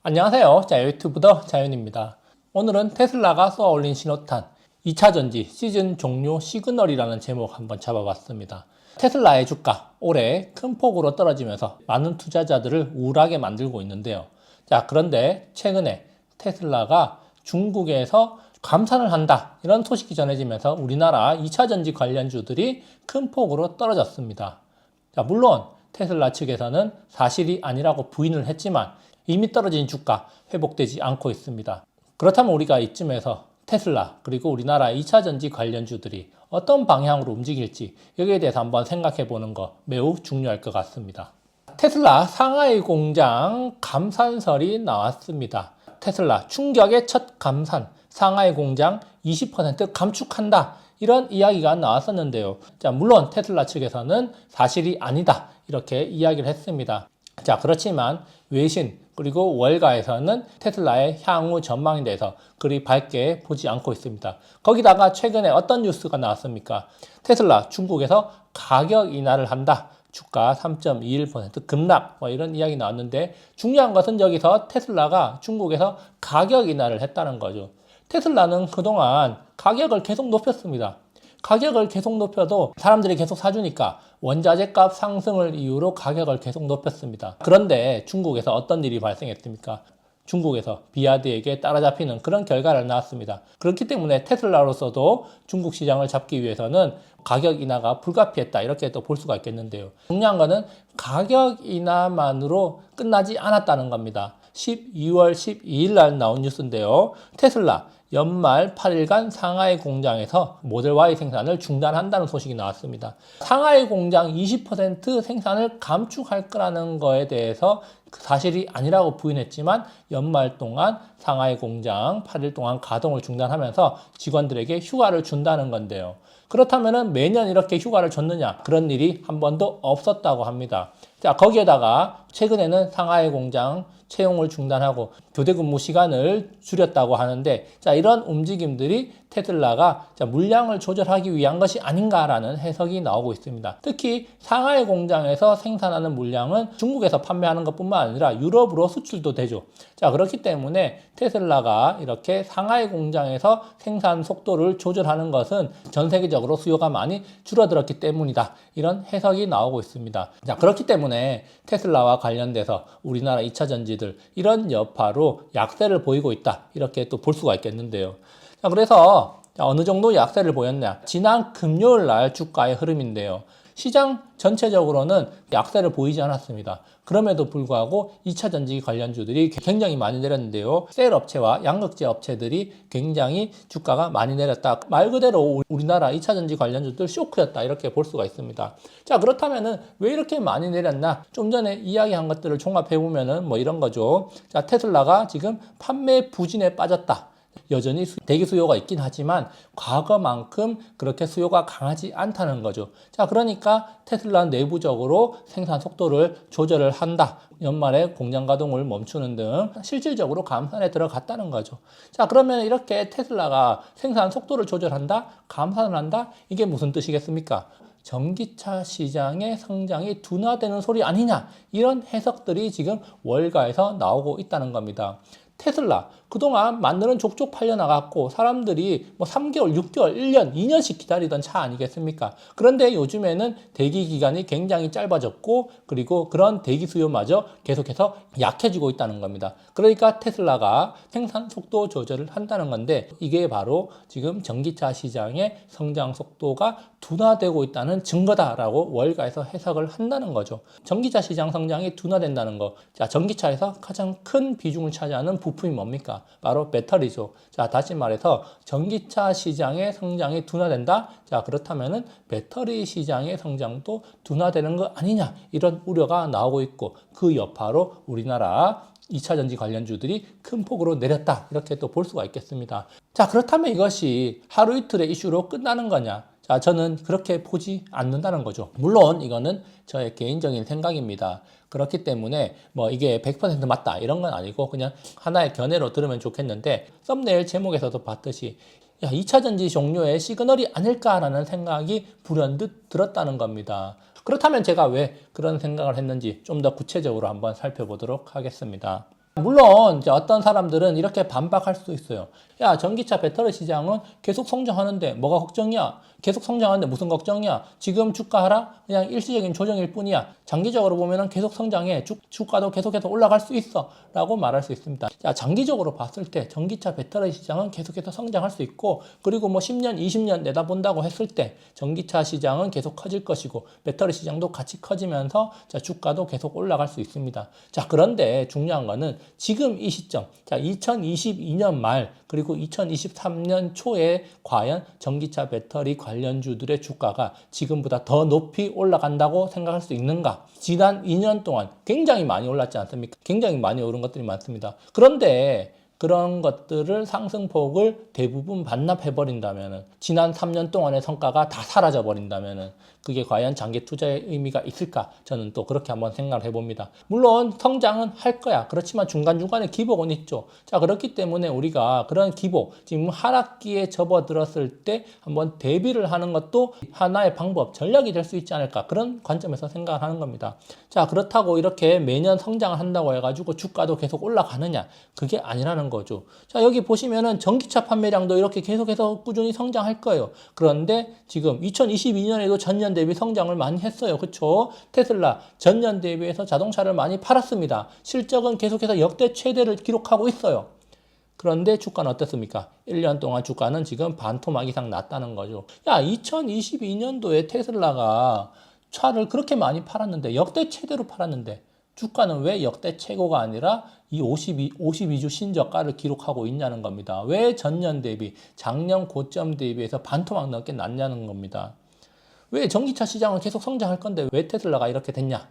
안녕하세요. 자유유튜브더 자연입니다. 오늘은 테슬라가 쏘아올린 신호탄 2차전지 시즌 종료 시그널이라는 제목 한번 잡아봤습니다. 테슬라의 주가 올해 큰 폭으로 떨어지면서 많은 투자자들을 우울하게 만들고 있는데요. 그런데 최근에 테슬라가 중국에서 감산을 한다 이런 소식이 전해지면서 우리나라 2차전지 관련주들이 큰 폭으로 떨어졌습니다. 물론 테슬라 측에서는 사실이 아니라고 부인을 했지만 이미 떨어진 주가 회복되지 않고 있습니다. 그렇다면 우리가 이쯤에서 테슬라 그리고 우리나라 2차전지 관련주들이 어떤 방향으로 움직일지 여기에 대해서 한번 생각해 보는 거 매우 중요할 것 같습니다. 테슬라 상하이 공장 감산설이 나왔습니다. 테슬라 충격의 첫 감산, 상하이 공장 20% 감축한다 이런 이야기가 나왔었는데요. 물론 테슬라 측에서는 사실이 아니다 이렇게 이야기를 했습니다. 그렇지만 외신 그리고 월가에서는 테슬라의 향후 전망에 대해서 그리 밝게 보지 않고 있습니다. 거기다가 최근에 어떤 뉴스가 나왔습니까? 테슬라 중국에서 가격 인하를 한다. 주가 3.21% 급락 이런 이야기 나왔는데 중요한 것은 여기서 테슬라가 중국에서 가격 인하를 했다는 거죠. 테슬라는 그동안 가격을 계속 높였습니다. 가격을 계속 높여도 사람들이 계속 사주니까 원자재 값 상승을 이유로 가격을 계속 높였습니다. 그런데 중국에서 어떤 일이 발생했습니까? 중국에서 비야드에게 따라잡히는 그런 결과를 낳았습니다. 그렇기 때문에 테슬라로서도 중국 시장을 잡기 위해서는 가격 인하가 불가피했다 이렇게 또 볼 수가 있겠는데요. 중요한 거는 가격 인하만으로 끝나지 않았다는 겁니다. 12월 12일 날 나온 뉴스인데요. 테슬라 연말 8일간 상하이 공장에서 모델 Y 생산을 중단한다는 소식이 나왔습니다. 상하이 공장 20% 생산을 감축할 거라는 거에 대해서 사실이 아니라고 부인했지만 연말 동안 상하이 공장 8일 동안 가동을 중단하면서 직원들에게 휴가를 준다는 건데요. 그렇다면 매년 이렇게 휴가를 줬느냐? 그런 일이 한 번도 없었다고 합니다. 거기에다가 최근에는 상하이 공장 채용을 중단하고 교대 근무 시간을 줄였다고 하는데 이런 움직임들이 테슬라가 물량을 조절하기 위한 것이 아닌가라는 해석이 나오고 있습니다. 특히 상하이 공장에서 생산하는 물량은 중국에서 판매하는 것뿐만 아니라 유럽으로 수출도 되죠. 그렇기 때문에 테슬라가 이렇게 상하이 공장에서 생산 속도를 조절하는 것은 전 세계적으로 수요가 많이 줄어들었기 때문이다. 이런 해석이 나오고 있습니다. 그렇기 때문에 테슬라와 관련돼서 우리나라 2차 전지들 이런 여파로 약세를 보이고 있다. 이렇게 또 볼 수가 있겠는데요. 그래서 어느 정도 약세를 보였냐? 지난 금요일 날 주가의 흐름인데요. 시장 전체적으로는 약세를 보이지 않았습니다. 그럼에도 불구하고 2차 전지 관련주들이 굉장히 많이 내렸는데요. 셀 업체와 양극재 업체들이 굉장히 주가가 많이 내렸다. 말 그대로 우리나라 2차 전지 관련주들 쇼크였다. 이렇게 볼 수가 있습니다. 그렇다면은 왜 이렇게 많이 내렸나? 좀 전에 이야기한 것들을 종합해 보면은 이런 거죠. 테슬라가 지금 판매 부진에 빠졌다. 여전히 대기 수요가 있긴 하지만 과거만큼 그렇게 수요가 강하지 않다는 거죠. 그러니까 테슬라 내부적으로 생산 속도를 조절을 한다. 연말에 공장 가동을 멈추는 등 실질적으로 감산에 들어갔다는 거죠. 그러면 이렇게 테슬라가 생산 속도를 조절한다? 감산을 한다? 이게 무슨 뜻이겠습니까? 전기차 시장의 성장이 둔화되는 소리 아니냐? 이런 해석들이 지금 월가에서 나오고 있다는 겁니다. 테슬라 그동안 만드는 족족 팔려나갔고 사람들이 3개월, 6개월, 1년, 2년씩 기다리던 차 아니겠습니까? 그런데 요즘에는 대기 기간이 굉장히 짧아졌고 그리고 그런 대기 수요마저 계속해서 약해지고 있다는 겁니다. 그러니까 테슬라가 생산 속도 조절을 한다는 건데 이게 바로 지금 전기차 시장의 성장 속도가 둔화되고 있다는 증거다라고 월가에서 해석을 한다는 거죠. 전기차 시장 성장이 둔화된다는 거. 전기차에서 가장 큰 비중을 차지하는 부품이 뭡니까? 바로 배터리죠. 다시 말해서 전기차 시장의 성장이 둔화된다? 그렇다면은 배터리 시장의 성장도 둔화되는 거 아니냐? 이런 우려가 나오고 있고 그 여파로 우리나라 2차 전지 관련주들이 큰 폭으로 내렸다. 이렇게 또 볼 수가 있겠습니다. 그렇다면 이것이 하루 이틀의 이슈로 끝나는 거냐? 저는 그렇게 보지 않는다는 거죠. 물론 이거는 저의 개인적인 생각입니다. 그렇기 때문에 이게 100% 맞다 이런 건 아니고 그냥 하나의 견해로 들으면 좋겠는데 썸네일 제목에서도 봤듯이 2차 전지 종료의 시그널이 아닐까라는 생각이 불현듯 들었다는 겁니다. 그렇다면 제가 왜 그런 생각을 했는지 좀 더 구체적으로 한번 살펴보도록 하겠습니다. 물론 이제 어떤 사람들은 이렇게 반박할 수도 있어요. 야, 전기차 배터리 시장은 계속 성장하는데 뭐가 걱정이야? 계속 성장하는데 무슨 걱정이야? 지금 주가 하락? 그냥 일시적인 조정일 뿐이야. 장기적으로 보면은 계속 성장해. 주가도 계속해서 올라갈 수 있어. 라고 말할 수 있습니다. 자, 장기적으로 봤을 때 전기차 배터리 시장은 계속해서 성장할 수 있고, 그리고 뭐 10년, 20년 내다본다고 했을 때 전기차 시장은 계속 커질 것이고, 배터리 시장도 같이 커지면서 자, 주가도 계속 올라갈 수 있습니다. 자, 그런데 중요한 거는 지금 이 시점, 자, 2022년 말 그리고 2023년 초에 과연 전기차 배터리 관련주들의 주가가 지금보다 더 높이 올라간다고 생각할 수 있는가? 지난 2년 동안 굉장히 많이 올랐지 않습니까? 굉장히 많이 오른 것들이 많습니다. 그런데 그런 것들을 상승폭을 대부분 반납해버린다면, 지난 3년 동안의 성과가 다 사라져버린다면 그게 과연 장기 투자의 의미가 있을까? 저는 또 그렇게 한번 생각을 해봅니다. 물론 성장은 할 거야. 그렇지만 중간중간에 기복은 있죠. 자, 그렇기 때문에 우리가 그런 기복, 지금 하락기에 접어들었을 때 한번 대비를 하는 것도 하나의 방법, 전략이 될 수 있지 않을까? 그런 관점에서 생각을 하는 겁니다. 자, 그렇다고 이렇게 매년 성장을 한다고 해가지고 주가도 계속 올라가느냐? 그게 아니라는 거죠. 자, 여기 보시면은 전기차 판매량도 이렇게 계속해서 꾸준히 성장할 거예요. 그런데 지금 2022년에도 전년 대비 성장을 많이 했어요. 그렇죠? 테슬라 전년 대비해서 자동차를 많이 팔았습니다. 실적은 계속해서 역대 최대를 기록하고 있어요. 그런데 주가는 어땠습니까? 1년 동안 주가는 지금 반토막 이상 났다는 거죠. 야, 2022년도에 테슬라가 차를 그렇게 많이 팔았는데, 역대 최대로 팔았는데 주가는 왜 역대 최고가 아니라 이 52주 신저가를 기록하고 있냐는 겁니다. 왜 전년 대비, 작년 고점 대비해서 반토막 넘게 났냐는 겁니다. 왜 전기차 시장은 계속 성장할 건데 왜 테슬라가 이렇게 됐냐?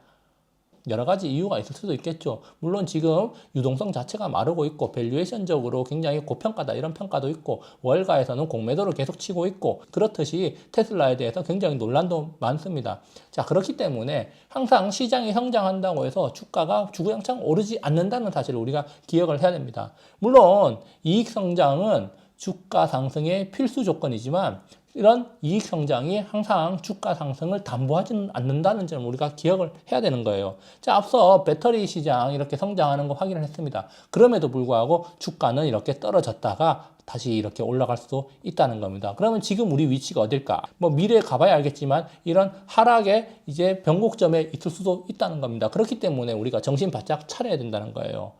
여러 가지 이유가 있을 수도 있겠죠. 물론 지금 유동성 자체가 마르고 있고 밸류에이션적으로 굉장히 고평가다 이런 평가도 있고, 월가에서는 공매도를 계속 치고 있고, 그렇듯이 테슬라에 대해서 굉장히 논란도 많습니다. 자, 그렇기 때문에 항상 시장이 성장한다고 해서 주가가 주구장창 오르지 않는다는 사실을 우리가 기억을 해야 됩니다. 물론 이익 성장은 주가 상승의 필수 조건이지만 이런 이익 성장이 항상 주가 상승을 담보하지는 않는다는 점을 우리가 기억을 해야 되는 거예요. 자, 앞서 배터리 시장 이렇게 성장하는 거 확인을 했습니다. 그럼에도 불구하고 주가는 이렇게 떨어졌다가 다시 이렇게 올라갈 수도 있다는 겁니다. 그러면 지금 우리 위치가 어딜까? 뭐 미래에 가봐야 알겠지만 이런 하락의 이제 변곡점에 있을 수도 있다는 겁니다. 그렇기 때문에 우리가 정신 바짝 차려야 된다는 거예요.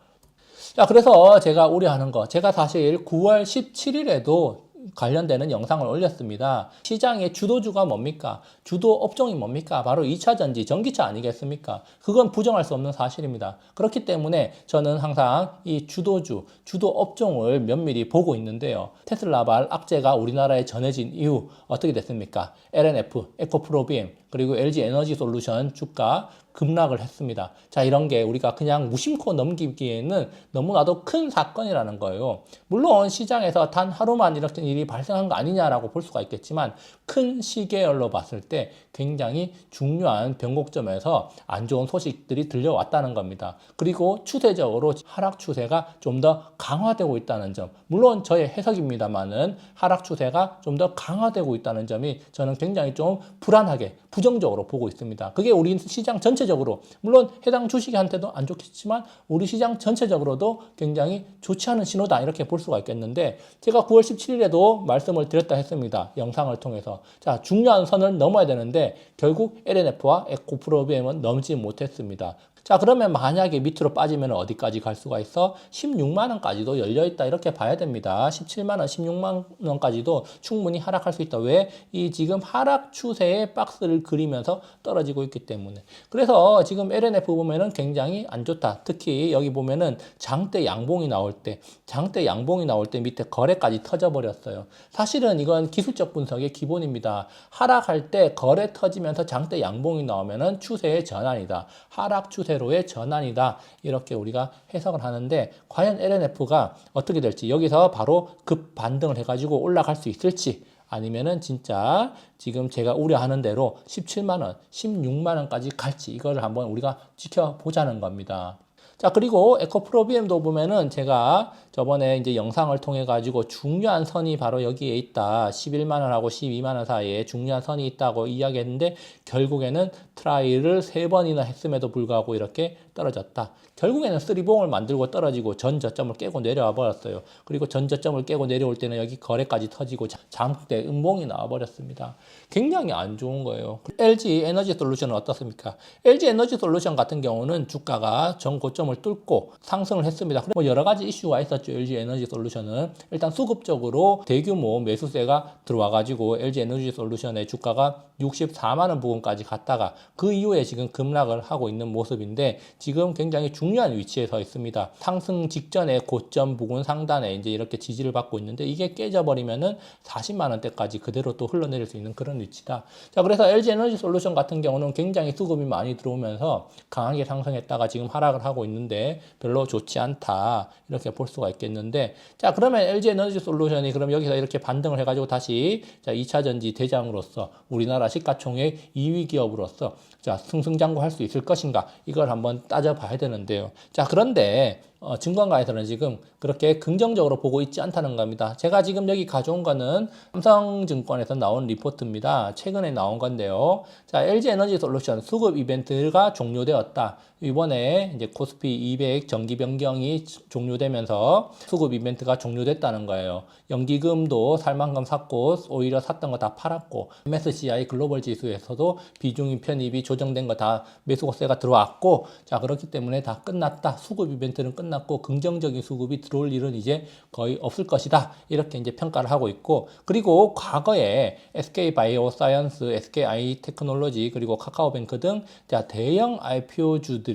자, 그래서 제가 우려하는 거, 제가 사실 9월 17일에도 관련되는 영상을 올렸습니다. 시장의 주도주가 뭡니까? 주도 업종이 뭡니까? 바로 2차전지, 전기차 아니겠습니까? 그건 부정할 수 없는 사실입니다. 그렇기 때문에 저는 항상 이 주도주, 주도 업종을 면밀히 보고 있는데요. 테슬라발 악재가 우리나라에 전해진 이후 어떻게 됐습니까? LNF, 에코프로비엠, 그리고 LG 에너지 솔루션 주가 급락을 했습니다. 자, 이런 게 우리가 그냥 무심코 넘기기에는 너무나도 큰 사건이라는 거예요. 물론 시장에서 단 하루만 이렇게 일이 발생한 거 아니냐라고 볼 수가 있겠지만, 큰 시계열로 봤을 때 굉장히 중요한 변곡점에서 안 좋은 소식들이 들려왔다는 겁니다. 그리고 추세적으로 하락 추세가 좀 더 강화되고 있다는 점, 물론 저의 해석입니다만은 하락 추세가 좀 더 강화되고 있다는 점이 저는 굉장히 좀 불안하게, 부정적으로 보고 있습니다. 그게 우리 시장 전체적으로, 물론 해당 주식한테도 안 좋겠지만 우리 시장 전체적으로도 굉장히 좋지 않은 신호다 이렇게 볼 수가 있겠는데, 제가 9월 17일에도 말씀을 드렸다 했습니다. 영상을 통해서. 자, 중요한 선을 넘어야 되는데 결국 LNF와 에코프로비엠은 넘지 못했습니다. 자, 그러면 만약에 밑으로 빠지면 어디까지 갈 수가 있어? 16만 원까지도 열려있다 이렇게 봐야 됩니다. 17만 원, 16만 원까지도 충분히 하락할 수 있다. 왜? 이 지금 하락 추세의 박스를 그리면서 떨어지고 있기 때문에. 그래서 지금 LNF 보면은 굉장히 안 좋다. 특히 여기 보면은 장대 양봉이 나올 때 밑에 거래까지 터져버렸어요. 사실은 이건 기술적 분석의 기본입니다. 하락할 때 거래 터지면서 장대 양봉이 나오면은 추세의 전환이다. 하락 추세로의 전환이다. 이렇게 우리가 해석을 하는데, 과연 LNF가 어떻게 될지, 여기서 바로 급 반등을 해가지고 올라갈 수 있을지, 아니면은 진짜 지금 제가 우려하는 대로 17만 원, 16만 원까지 갈지, 이거를 한번 우리가 지켜보자는 겁니다. 자, 그리고 에코프로비엠도 보면은 제가 저번에 이제 영상을 통해 가지고 중요한 선이 바로 여기에 있다. 11만 원하고 12만 원 사이에 중요한 선이 있다고 이야기했는데, 결국에는 트라이를 3번이나 했음에도 불구하고 이렇게 떨어졌다. 결국에는 쓰리봉을 만들고 떨어지고 전 저점을 깨고 내려와 버렸어요. 그리고 전 저점을 깨고 내려올 때는 여기 거래까지 터지고 잠때 음봉이 나와 버렸습니다. 굉장히 안 좋은 거예요. LG 에너지 솔루션은 어떻습니까? LG 에너지 솔루션 같은 경우는 주가가 전 고점을 뚫고 상승을 했습니다. 뭐 여러 가지 이슈가 있었죠. LG 에너지 솔루션은 일단 수급적으로 대규모 매수세가 들어와가지고 LG 에너지 솔루션의 주가가 64만 원 부근까지 갔다가 그 이후에 지금 급락을 하고 있는 모습인데 지금 굉장히 중요한 위치에 서 있습니다. 상승 직전에 고점 부근 상단에 이제 이렇게 지지를 받고 있는데 이게 깨져버리면은 40만 원대까지 그대로 또 흘러내릴 수 있는 그런 위치다. 자, 그래서 LG 에너지 솔루션 같은 경우는 굉장히 수급이 많이 들어오면서 강하게 상승했다가 지금 하락을 하고 있는데 별로 좋지 않다. 이렇게 볼 수가 있겠는데 자, 그러면 LG 에너지 솔루션이 그럼 여기서 이렇게 반등을 해가지고 다시 자, 2차 전지 대장으로서 우리나라 시가총액 2위 기업으로서 자, 승승장구할 수 있을 것인가 이걸 한번 따져봐야 되는데요. 자, 그런데 증권가에서는 지금 그렇게 긍정적으로 보고 있지 않다는 겁니다. 제가 지금 여기 가져온 거는 삼성증권에서 나온 리포트입니다. 최근에 나온 건데요. 자, LG 에너지 솔루션 수급 이벤트가 종료되었다. 이번에 이제 코스피 200 정기 변경이 종료되면서 수급 이벤트가 종료됐다는 거예요. 연기금도 살 만큼 샀고 오히려 샀던 거 다 팔았고 MSCI 글로벌 지수에서도 비중이 편입이 조정된 거 다 매수세가 들어왔고 자, 그렇기 때문에 다 끝났다. 수급 이벤트는 끝났고 긍정적인 수급이 들어올 일은 이제 거의 없을 것이다. 이렇게 이제 평가를 하고 있고 그리고 과거에 SK 바이오사이언스, SK 테크놀로지 그리고 카카오뱅크 등 자, 대형 IPO주들이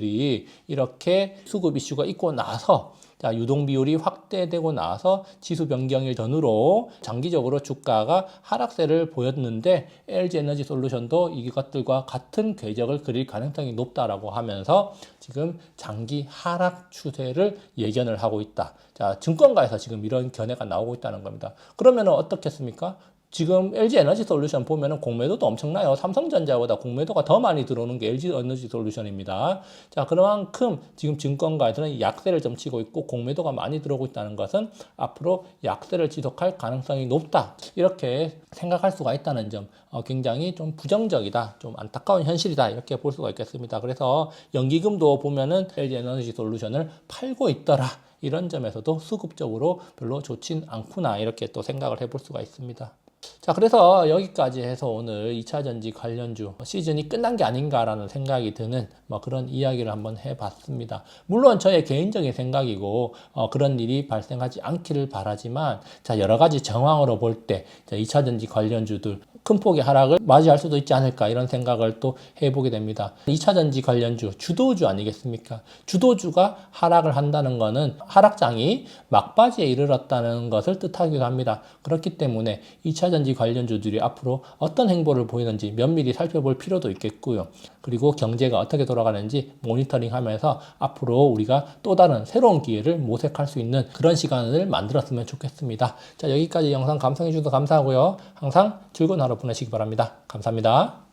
이렇게 수급 이슈가 있고 나서 자, 유동 비율이 확대되고 나서 지수 변경일 전후로 장기적으로 주가가 하락세를 보였는데 LG 에너지 솔루션도 이것들과 같은 궤적을 그릴 가능성이 높다라고 하면서 지금 장기 하락 추세를 예견을 하고 있다. 자, 증권가에서 지금 이런 견해가 나오고 있다는 겁니다. 그러면 어떻겠습니까? 지금 LG 에너지 솔루션 보면은 공매도도 엄청나요. 삼성전자보다 공매도가 더 많이 들어오는 게 LG 에너지 솔루션입니다. 자, 그만큼 지금 증권가에서는 약세를 좀 치고 있고 공매도가 많이 들어오고 있다는 것은 앞으로 약세를 지속할 가능성이 높다. 이렇게 생각할 수가 있다는 점 굉장히 좀 부정적이다. 좀 안타까운 현실이다. 이렇게 볼 수가 있겠습니다. 그래서 연기금도 보면은 LG 에너지 솔루션을 팔고 있더라. 이런 점에서도 수급적으로 별로 좋진 않구나. 이렇게 또 생각을 해볼 수가 있습니다. 자, 그래서 여기까지 해서 오늘 2차전지 관련주 시즌이 끝난 게 아닌가라는 생각이 드는 그런 이야기를 한번 해봤습니다. 물론 저의 개인적인 생각이고 그런 일이 발생하지 않기를 바라지만 자, 여러 가지 정황으로 볼 때 2차전지 관련주들 큰 폭의 하락을 맞이할 수도 있지 않을까 이런 생각을 또 해보게 됩니다. 2차전지 관련주 주도주 아니겠습니까? 주도주가 하락을 한다는 것은 하락장이 막바지에 이르렀다는 것을 뜻하기도 합니다. 그렇기 때문에 2차전지 관련주들이 앞으로 어떤 행보를 보이는지 면밀히 살펴볼 필요도 있겠고요. 그리고 경제가 어떻게 돌아가는지 모니터링하면서 앞으로 우리가 또 다른 새로운 기회를 모색할 수 있는 그런 시간을 만들었으면 좋겠습니다. 자, 여기까지 영상 감상해 주셔서 감사하고요. 항상 즐거운 하루 보내시기 바랍니다. 감사합니다.